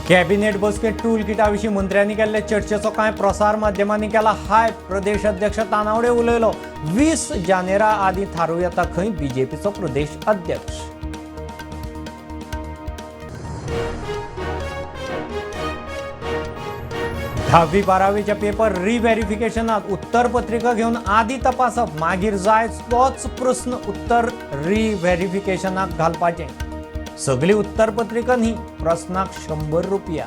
Cabinet बसकेट tool किटाविषयी मंत्र्यांनी केल्ल्या चर्चेचो कांय प्रसार माध्यमांनी केला हाय. प्रदेश अध्यक्ष तानावडे उलयलो. 20 जानेरा आदी थारू येता खंय बीजेपीचो प्रदेश अध्यक्ष. दहावी बारावीच्या पेपर रिव्हेरिफिकेशनात उत्तर पत्रिका घेऊन आदी तपासप मागीर जाय तोच प्रश्न उत्तर रिव्हेरिफिकेशनाक घालपाचें. सगळी उत्तर पत्रिका न्ही, प्रश्नाक 100 रुपया.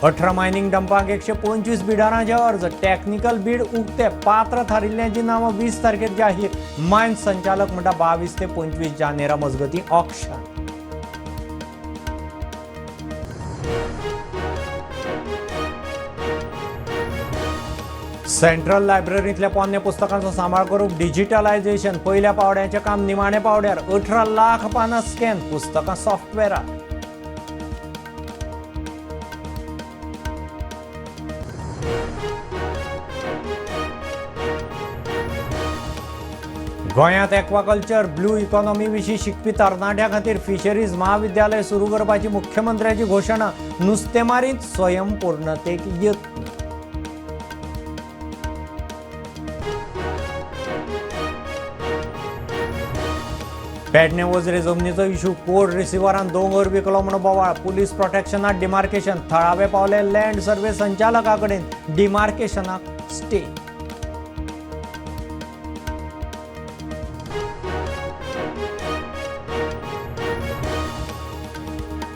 अठरा मायनिंग डंपाक 125 बिडारांचे अर्ज. टेक्निकल बीड उक्ते. पात्र थारिल्ल्यांची नांवां 20 तारखेर जाहीर. मायन संचालक म्हणटा 22 ते 25 जानेरा मजगती ऑक्शन. सेंट्रल लायब्ररींतल्या पोन्ने पुस्तकांचो सांबाळ करूंक डिजिटलायझेशन. पयल्या पावड्याचें काम निमाणे पावड्यार. 18 लाख पानां स्कॅन. पुस्तकां सॉफ्टवेअरार. गोंयांत एक्वाकल्चर ब्लू इकॉनॉमी विशीं शिकपी तरणाट्यां खातीर फिशरीज महाविद्यालय सुरू करपाची मुख्यमंत्र्याची घोशणा. नुस्तेमारींत स्वयंपूर्णतेक यत्न. पेडणे वजरे जमनीचो इशू. कोड रिसिव्हरान दोंगर विकलो म्हूण बोवाळ. पुलीस प्रोटेक्शनात डिमार्केशन. थळावे पावले लँड सर्वे संचालका कडेन. डिमार्केशनाक स्टे.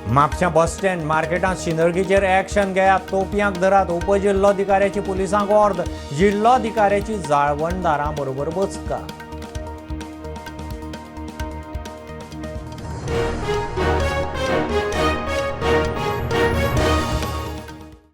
म्हापश्यां बस स्टँड मार्केटांत शिनर्गीचेर एक्शन घेयात. तोपयांक धरात. उपजिल्लोधिकाऱ्याची पुलिसांक ऑर्डर. जिल्लोधिकाऱ्याची जाळवणदारां बरोबर बसका.